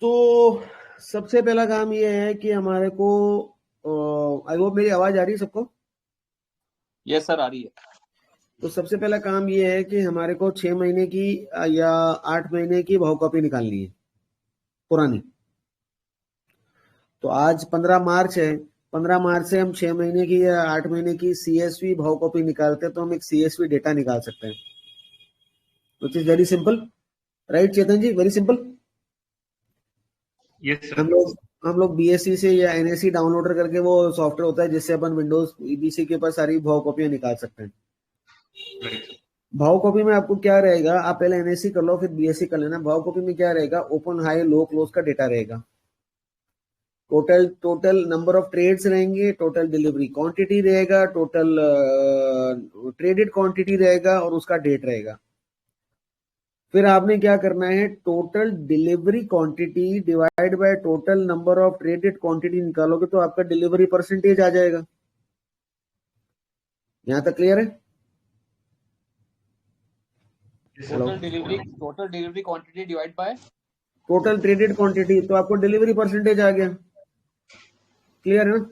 तो सबसे पहला काम ये है कि हमारे को आई होप मेरी आवाज आ रही है सबको। यस सर, आ रही है। तो सबसे पहला काम ये है कि हमारे को 6 महीने की या 8 महीने की भाव कॉपी निकालनी है पुरानी। तो आज 15 मार्च है, 15 मार्च से हम 6 महीने की या 8 महीने की सीएसवी भाव कॉपी निकालते हैं, तो हम एक सीएसवी डेटा निकाल सकते हैं, which is very simple, right Chetan ji? Very simple. Yes sir. हम लोग बीएससी से या एनएससी डाउनलोडर करके, वो सॉफ्टवेयर होता है जिससे अपन विंडोज ईबीसी के ऊपर सारी भाव कॉपियां निकाल सकते हैं। भाव कॉपी में आपको क्या रहेगा, आप पहले एनएससी कर लो फिर बीएससी कर लेना। भाव कॉपी में क्या रहेगा, ओपन हाई लो क्लोज का डेटा रहेगा, टोटल नंबर ऑफ ट्रेड्स रहेंगे, टोटल डिलीवरी क्वांटिटी रहेगा, टोटल ट्रेडेड क्वांटिटी रहेगा और उसका डेट रहेगा। फिर आपने क्या करना है, total delivery quantity divide by total number of traded quantity निकालोगे तो आपका डिलीवरी परसेंटेज आ जाएगा। यहां तक क्लियर है? Total delivery quantity divide by total traded quantity, तो आपको डिलीवरी परसेंटेज आ गया। क्लियर है ना?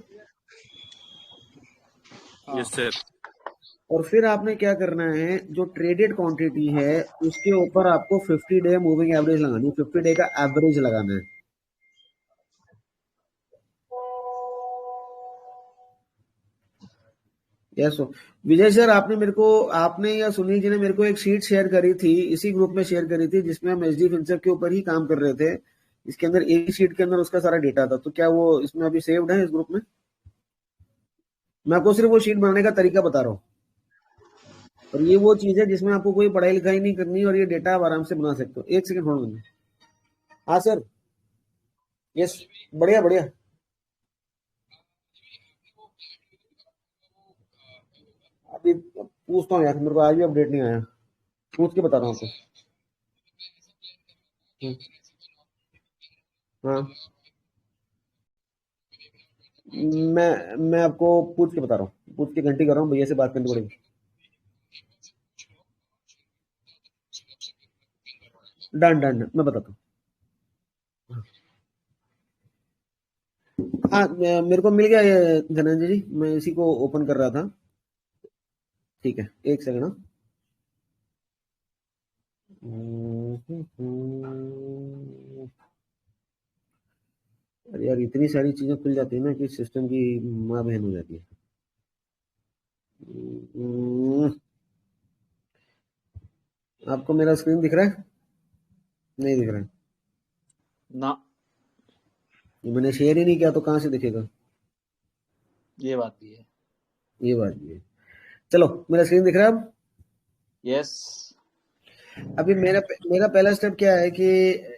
Yes sir. और फिर आपने क्या करना है, जो ट्रेडेड क्वांटिटी है उसके ऊपर आपको 50 डे मूविंग एवरेज लगानी है, 50 डे का एवरेज लगाना है। यस विजय सर, आपने या सुनील जी ने मेरे को एक शीट शेयर करी थी, इसी ग्रुप में शेयर करी थी, जिसमें हम एचडी फिनसर्व के ऊपर ही काम कर रहे थे। इसके अंदर एक ही शीट के अंदर उसका सारा डेटा था, तो क्या वो इसमें अभी सेव्ड है इस ग्रुप में? मैं आपको सिर्फ वो शीट बनाने का तरीका बता रहा हूँ, और ये वो चीज है जिसमें आपको कोई पढ़ाई लिखाई नहीं करनी, और ये डेटा आप आराम से बना सकते हो। एक सेकंड होल्ड करना। हाँ सर, यस, बढ़िया बढ़िया। अभी पूछता हूँ यार, मेरे को आज भी अपडेट नहीं आया, पूछ के बता रहा हूँ आपको। हाँ, मैं आपको पूछ के बता रहा हूँ, पूछ के घंटी कर रहा हूँ, भैया से बात करनी पड़ेगी। डन डन, मैं बताता हूँ। हाँ, मेरे को मिल गया ये धनंजय जी, मैं इसी को ओपन कर रहा था। ठीक है, एक सेकंड। अरे यार, इतनी सारी चीजें खुल जाती है ना कि सिस्टम की माँ बहन हो जाती है। आपको मेरा स्क्रीन दिख रहा है? नहीं दिख रहा है ना, मैंने शेयर ही नहीं किया, तो कहाँ से दिखेगा? ये बात भी है। ये बात भी है। चलो, मेरा स्क्रीन दिख रहा है अब? यस। अभी मेरा पहला स्टेप क्या है कि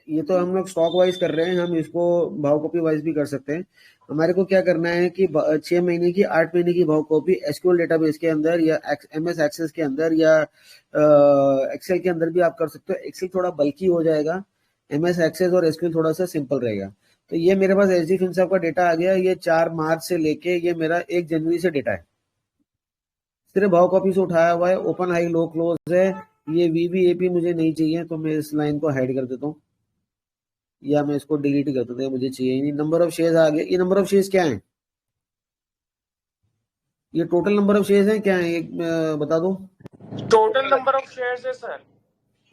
ये तो हम लोग स्टॉक वाइज कर रहे हैं, हम इसको भाव कॉपी वाइज भी कर सकते हैं। हमारे को क्या करना है कि 6 महीने की 8 महीने की भाव कॉपी एसक्यूएल डेटाबेस के अंदर या एमएस एक्सेस के अंदर या एक्सेल के अंदर भी आप कर सकते हो। एक्सेल थोड़ा बल्कि हो जाएगा, एमएस एक्सेस और एसक्यूएल थोड़ा सा सिंपल रहेगा। तो ये मेरे पास एचडी फिनसर्व का डेटा आ गया, ये 4 मार्च से लेके ये मेरा 1 जनवरी से डेटा है, सिर्फ भाव कॉपी से उठाया हुआ है। ओपन हाई लो क्लोज है। ये वीवीएपी मुझे नहीं चाहिए, तो मैं इस लाइन को हाइड कर देता हूँ, या मैं इसको डिलीट कर देता हूँ, मुझे चाहिए ही नहीं। नंबर ऑफ शेयर्स आ गया। ये नंबर ऑफ शेयर्स क्या है? ये टोटल नंबर ऑफ शेयर्स है क्या है? एक बता दो। टोटल नंबर ऑफ शेयर्स है sir.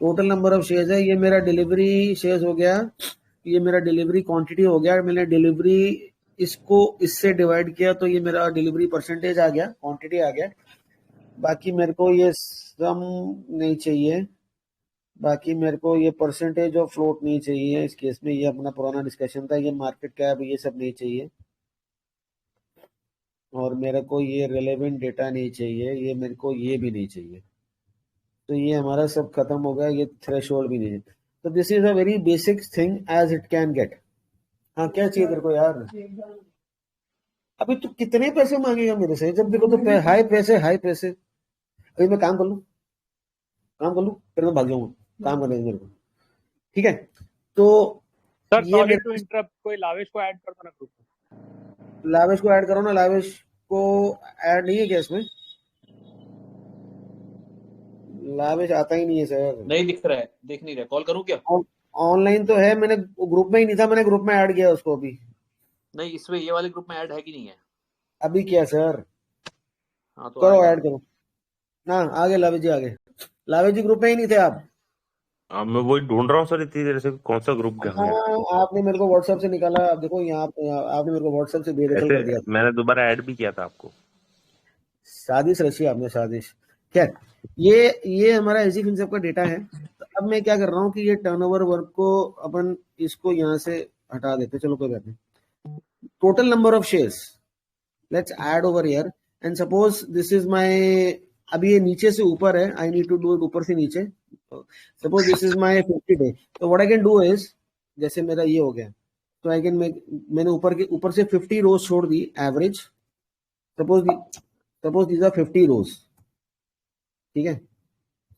Total number of shares है। ये मेरा डिलीवरी शेयर्स हो गया, ये मेरा डिलीवरी क्वांटिटी हो गया। मैंने डिलीवरी इसको इससे डिवाइड किया, तो ये मेरा डिलीवरी परसेंटेज आ गया, क्वांटिटी आ गया। बाकी मेरे को ये सम नहीं चाहिए, बाकी मेरे को ये परसेंटेज ऑफ फ्लोट नहीं चाहिए इस केस में, ये अपना पुराना डिस्कशन था। ये मार्केट कैप, ये सब नहीं चाहिए, और मेरे को ये रिलेवेंट डेटा नहीं चाहिए, ये मेरे को ये भी नहीं चाहिए। तो ये हमारा सब खत्म हो गया, ये थ्रेशोल्ड भी नहीं है। तो this is a very basic thing as it can get. हाँ, क्या चाहिए तेरे को यार? अभी तू कितने पैसे मांगेगा मेरे से? जब देखो तो हाई पैसे हाई पैसे। अभी मैं काम कर लूँ, फिर मैं भाग जाऊंगा, काम करने दे मेरे को, ठीक है? तो सर ये सॉरी मेरे टू इंटरप्ट, कोई लावेश को ऐड कर दो ना ग्रुप में। लावेश को ऐड करो ना। लावेश को ऐड नहीं है क्या इसमें? लावेश आता ही नहीं है सर, नहीं दिख रहा है, देख नहीं रहा। कॉल करूं क्या? ऑनलाइन तो है, मैंने ग्रुप में ही नहीं था, मैंने ग्रुप में ऐड किया उसको अभी। नहीं, इसमें ये वाले ग्रुप में ऐड है कि नहीं है? अभी किया सर, हाँ तो करो आएगा। ऐड करो। हाँ आगे लावे जी, आगे लावे जी ग्रुप में ही नहीं थे आप। मैं वही ढूंढ रहा हूँ सर इतनी देर से, कौन सा ग्रुप कहाँ है। हाँ आपने मेरे को व्हाट्सएप से निकाला, आप देखो यहाँ आपने मेरे को व्हाट्सएप से बेदखल ऐसे कर दिया। मैंने दोबारा ऐड भी किया था आपको। साजिश रची आपने, साजिश। खैर, ये हमारा एजी फिनसेप का डेटा है। तो अब मैं क्या कर रहा हूँ कि ये टर्नओवर वर्क को अपन इसको यहाँ से हटा देते, चलो कोई बात नहीं। Total number of shares, let's add over here and suppose this is my, अभी ये नीचे से ऊपर है, I need to do it ऊपर से नीचे। Suppose this is my 50 day, तो what I can do is, जैसे मेरा ये हो गया, तो आई कैन मेक, मैंने ऊपर से 50 रोज छोड़ दी average. Suppose these are 50 rows, ठीक है।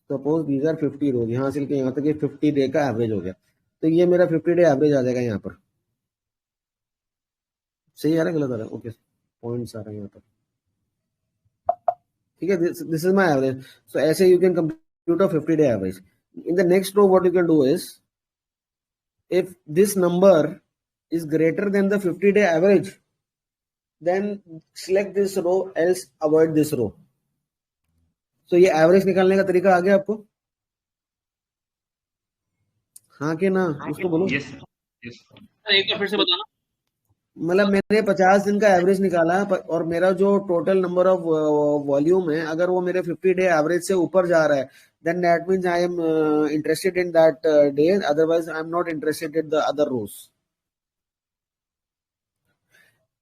सपोज दीज आर 50 रोज, यहां से लेके यहां तक ये 50 डे का एवरेज हो गया, तो ये मेरा 50 डे एवरेज आ जाएगा यहाँ पर। सही आ रहा है गलत आ रहा है? ओके, पॉइंट्स आ रहे हैं यहाँ पर, ठीक है। This is my average. So ऐसे you can compute a 50 day average. In the next row what you can do is, if this number is greater than the 50 day average, then select this row, else avoid this row. So ये average निकालने का तरीका आ गया आपको? हाँ कि ना, उसको बोलो। यस सर, एक बार फिर से बताना। मतलब मैंने 50 दिन का एवरेज निकाला और मेरा जो टोटल नंबर ऑफ वॉल्यूम है, अगर वो मेरे 50 डे एवरेज से ऊपर जा रहा है, then that means I am interested in that day, otherwise I am not interested in the other rows.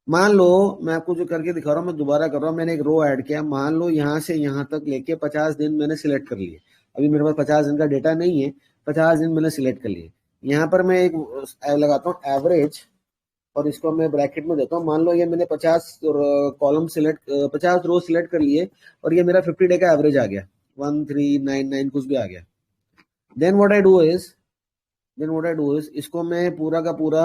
मान लो, मैं आपको जो करके दिखा रहा हूँ, मैं दोबारा कर रहा हूँ, मैंने एक रो ऐड किया। मान लो यहाँ से यहाँ तक लेके 50 दिन मैंने सिलेक्ट कर लिए। अभी मेरे पास 50 दिन का डेटा नहीं है, 50 दिन मैंने सिलेक्ट कर लिए। यहाँ पर मैं एक लगाता हूँ एवरेज, और इसको मैं ब्रैकेट में देता हूँ। मान लो ये मैंने 50 कॉलम सिलेक्ट, 50 रो सिलेक्ट कर लिए, और ये मेरा 50 डे का एवरेज आ गया, 1399 कुछ भी आ गया। Then what I do is इसको मैं पूरा का पूरा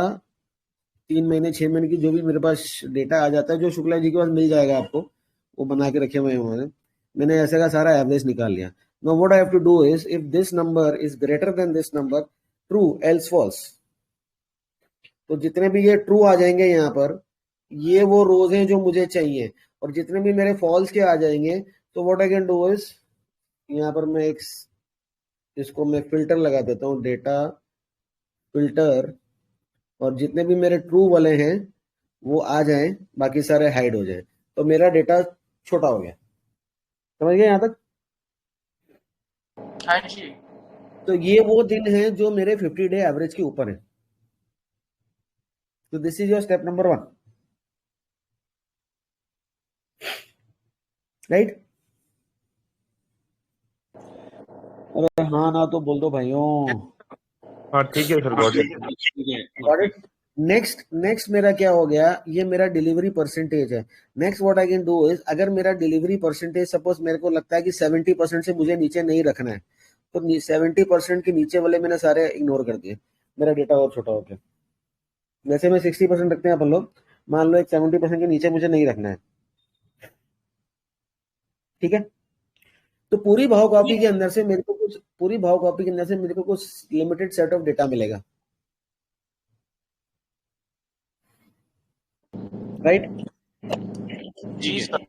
3 महीने 6 महीने की जो भी मेरे पास डेटा आ जाता है, जो शुक्ला जी के पास मिल जाएगा आपको, वो बना के रखे हुए हैं उन्होंने, मैंने ऐसे का सारा एवरेज निकाल लिया। Now what I have to do is, if this number is greater than this number, true else false. तो जितने भी ये ट्रू आ जाएंगे यहाँ पर, ये वो रोज हैं जो मुझे चाहिए, और जितने भी मेरे फॉल्स के आ जाएंगे, तो what I can do is, यहाँ पर मैं एक इसको मैं फिल्टर लगा देता हूँ, डेटा फिल्टर, और जितने भी मेरे ट्रू वाले हैं वो आ जाएं, बाकी सारे हाइड हो जाए, तो मेरा डेटा छोटा हो गया। समझ गए यहाँ तक? हाँ जी। तो ये वो दिन हैं जो मेरे 50 डे एवरेज के ऊपर है। तो this is your step number 1, right? अरे हाँ ना तो बोल दो भाइयों। हाँ ठीक है sir, got it. Got it. Next मेरा क्या हो गया, ये मेरा डिलीवरी परसेंटेज है। Next what I can do is, अगर मेरा डिलीवरी परसेंटेज सपोज मेरे को लगता है कि 70% से मुझे नीचे नहीं रखना है, तो 70% के नीचे वाले मैंने सारे इग्नोर कर दिए, मेरा डेटा और छोटा हो गया। वैसे में 60% रखते हैं अपन लोग, मान लो एक 70% के नीचे मुझे नहीं रखना है, ठीक है। तो पूरी भाव कॉपी के अंदर से मेरे को कुछ, पूरी भाव कॉपी के अंदर से मेरे को कुछ लिमिटेड सेट ऑफ डेटा मिलेगा, राइट? जी सर।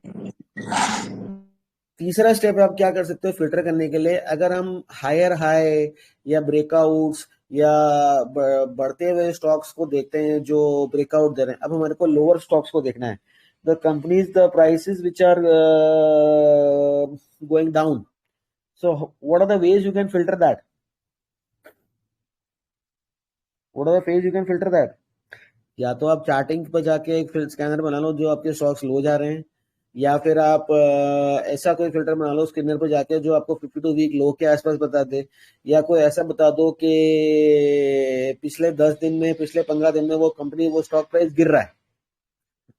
तीसरा स्टेप आप क्या कर सकते हो फिल्टर करने के लिए, अगर हम हायर हाई या ब्रेकआउट्स या बढ़ते हुए स्टॉक्स को देखते हैं जो ब्रेकआउट दे रहे हैं, अब हमारे को लोअर स्टॉक्स को देखना है, the companies the prices which are going down, so what are the ways you can filter that, what are the ways you can filter that? या तो आप चार्टिंग पर जाके एक स्कैनर बना लो जो आपके स्टॉक्स लो जा रहे हैं, या फिर आप ऐसा कोई फिल्टर बना लो स्कैनर पर जाके जो आपको 52 वीक लो के आसपास बता दे, या कोई ऐसा बता दो कि पिछले 10 दिन में, पिछले 15 दिन में वो कंपनी, वो स्टॉक प्राइस गिर रहा है।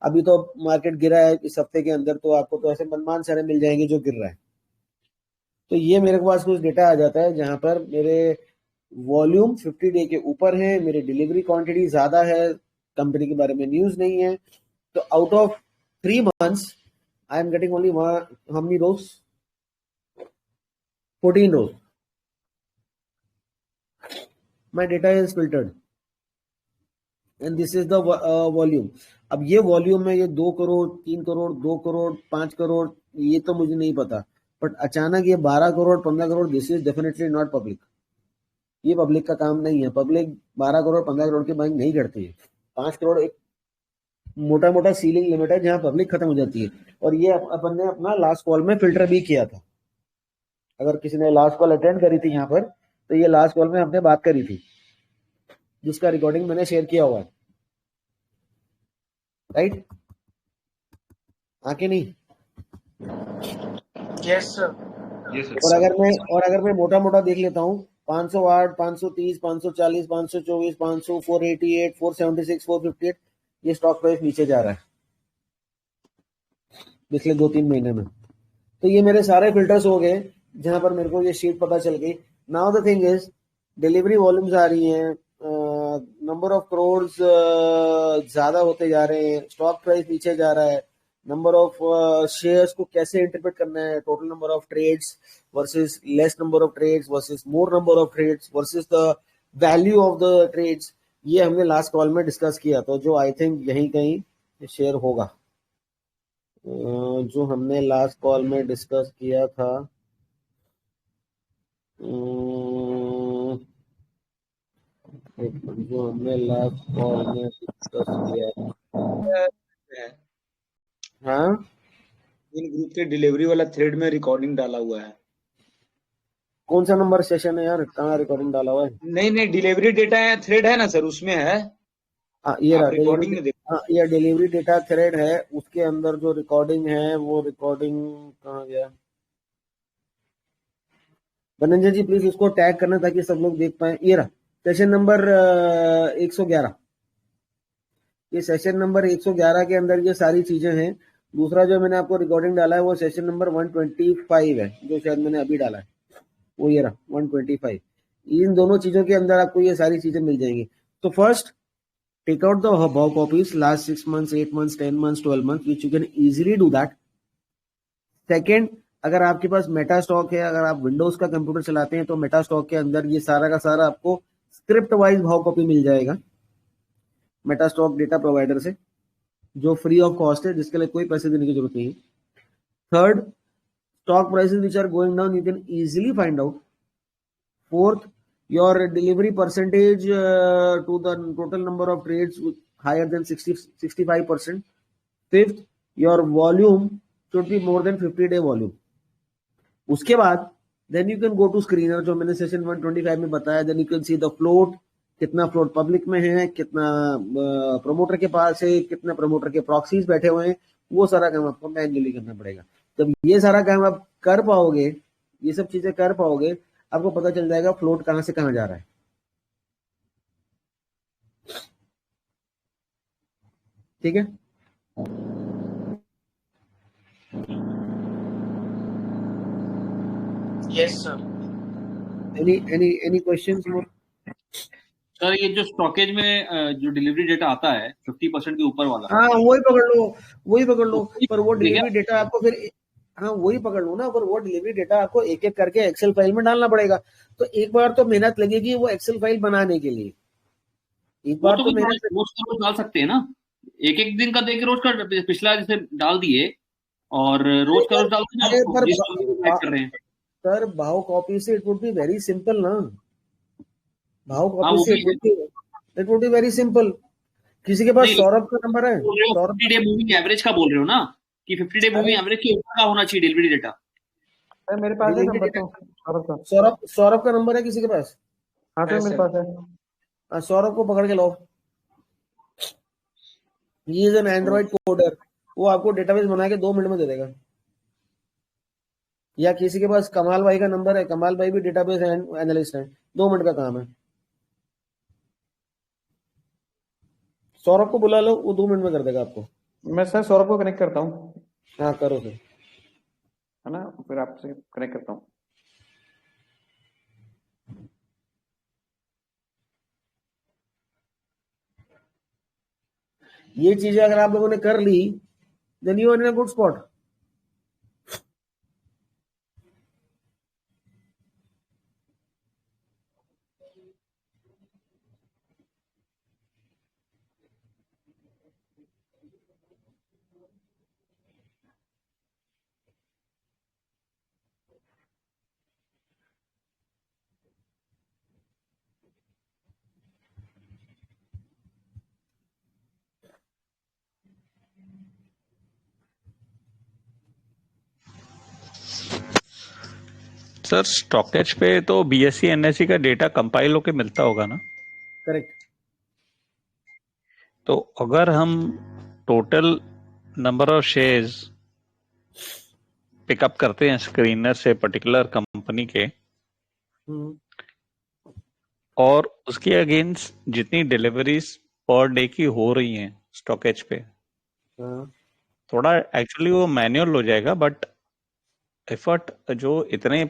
अभी तो मार्केट गिरा है इस हफ्ते के अंदर, तो आपको तो ऐसे मनमान सारे मिल जाएंगे जो गिर रहा है। तो ये मेरे पास कुछ डेटा आ जाता है जहां पर मेरे वॉल्यूम 50 डे के ऊपर है, मेरी डिलीवरी क्वांटिटी ज्यादा है, कंपनी के बारे में न्यूज नहीं है, तो out of 3 months I am getting only how many rows? 14 rows. My data is filtered and this is the volume. अब ये वॉल्यूम में ये 2 करोड़ 3 करोड़ 2 करोड़ 5 करोड़ ये तो मुझे नहीं पता, बट अचानक ये 12 crore 15 crore, this is definitely not public. ये पब्लिक का काम नहीं है। पब्लिक 12 करोड़ 15 करोड़ की बाइंग नहीं करती है। 5 करोड़ एक मोटा मोटा सीलिंग लिमिट है जहां पब्लिक खत्म हो जाती है। और ये अपन ने अपना लास्ट कॉल में फिल्टर भी किया था। अगर किसी ने लास्ट कॉल अटेंड करी थी यहाँ पर, तो ये लास्ट कॉल में हमने बात करी थी, जिसका रिकॉर्डिंग मैंने शेयर किया हुआ है, राइट? आके नहीं? Yes sir. और अगर मैं मोटा मोटा देख लेता हूँ, 508 530 540 524 500 488 476 458, ये स्टॉक प्राइस नीचे जा रहा है पिछले 2-3 महीने में। तो ये मेरे सारे फिल्टर्स हो गए जहां पर मेरे को ये शीट पता चल गई। Now the thing is, delivery volumes आ रही हैं, नंबर ऑफ करोड्स ज्यादा होते जा रहे हैं, स्टॉक प्राइस नीचे जा रहा है, नंबर ऑफ शेयर्स को कैसे इंटरप्रेट करना है, total number of trades versus less number of trades versus more number of trades versus the value of the trades, ये हमने लास्ट कॉल में डिस्कस किया। तो जो आई थिंक यहीं कहीं शेयर होगा, जो हमने लास्ट कॉल में डिस्कस किया था, जो हमने लास्ट कॉल में डिस्कस किया है हाँ, इन ग्रुप के डिलीवरी वाला थ्रेड में रिकॉर्डिंग डाला हुआ है। कौन सा नंबर सेशन है यार, कहाँ रिकॉर्डिंग डाला हुआ है? नहीं डिलीवरी डेटा है, थ्रेड है ना सर, उसमें है। हाँ ये रहा रिकॉर्डिंग में देखो। हाँ ये डिलीवरी डेटा थ्रेड है, उसके अंदर जो रिकॉर्डिंग है वो रिकॉर्डिंग कहाँ गया? धनंजय जी प्लीज उसको टैग करना ताकि सब लोग देख पाए। ये रहा सेशन नंबर 111। ये सेशन नंबर 111 के अंदर ये सारी चीजें हैं। दूसरा जो मैंने आपको रिकॉर्डिंग डाला है वो सेशन नंबर 125 है, जो शायद मैंने अभी डाला है, वो ये रहा 125। इन दोनों चीजों के अंदर आपको ये सारी चीजें मिल जाएंगी। तो first, take out the Bow copies last 6 months, 8 months, 10 months, 12 months, which you can easily do that. Second, अगर आपके पास मेटा स्टॉक है, अगर आप विंडोज का कंप्यूटर चलाते हैं तो मेटा स्टॉक के अंदर ये सारा का सारा आपको स्क्रिप्ट वाइज भाव कॉपी मिल जाएगा मेटा स्टॉक डेटा प्रोवाइडर से, जो फ्री ऑफ कॉस्ट है, जिसके लिए कोई पैसे देने की जरूरत नहीं है। Third, stock prices which are going down, you can easily find out. Fourth, your delivery percentage to the total number of trades higher than 65%. Fifth, your volume should be more than 50-day volume. उसके बाद then you can go to screener, जो मैंने session 125 में बताया। then you can see the float, कितना float public में है, कितना प्रमोटर के पास है, कितना प्रमोटर के प्रॉक्सीज बैठे हुए हैं, वो सारा काम आपको मैन्युअली करना पड़ेगा। जब ये सारा काम आप कर पाओगे, ये सब चीजें कर पाओगे, आपको पता चल जाएगा फ्लोट कहां से कहां जा रहा है। ठीक है? Yes sir. एनी क्वेश्चंस मोर? सर ये जो स्टॉकेज में जो डिलीवरी डेटा आता है 50% के ऊपर वाला, हाँ वही पकड़ लो। पर वो डिलीवरी डेटा आपको फिर, हाँ वही पकड़ लो ना, पर वो डिलीवरी डेटा आपको एक एक करके एक्सेल फाइल में डालना पड़ेगा। तो एक बार तो मेहनत लगेगी वो एक्सेल फाइल बनाने के लिए। एक बार तो मेहनत रोज डाल सकते हैं ना, एक दिन का देख रोज का पिछला जैसे डाल दिए और रोज का रोज डाल रहे हैं। सर भाव कॉपी से it would be very simple ना, भाव कॉपी से it would be very simple. किसी के पास सौरभ का नंबर है? 50 डे मूविंग एवरेज का बोल रहे हो ना, कि 50 डे मूविंग एवरेज के ऊपर का होना चाहिए डिलीवरी डेटा। सर मेरे पास है नंबर तो सौरभ का। सौरभ का नंबर है किसी के पास? हाँ सर मेरे पास है। सौरभ को पकड़ के लो। He is an android coder, वो आपको डेटाबेस बना के 2 मिनट में दे देगा। या किसी के पास कमाल भाई का नंबर है, कमाल भाई भी डेटाबेस एनालिस्ट है, 2 मिनट का काम है। सौरभ को बुला लो, वो 2 मिनट में कर देगा आपको। मैं सर सौरभ को कनेक्ट करता हूँ। हाँ करो फिर, है ना, फिर आपसे कनेक्ट करता हूँ। ये चीजें अगर आप लोगों ने कर ली, then you are in a good spot. Sir Stockedge पे तो बीएससी एनएससी का डेटा कंपाइल होके मिलता होगा ना? करेक्ट। तो अगर हम total number of shares pickup करते हैं स्क्रीनर से पर्टिकुलर कंपनी के और उसके अगेंस्ट जितनी डिलीवरीज पर डे की हो रही हैं स्टॉकेज पे, थोड़ा एक्चुअली वो मैन्युअल हो जाएगा, बट एफर्ट जो इतने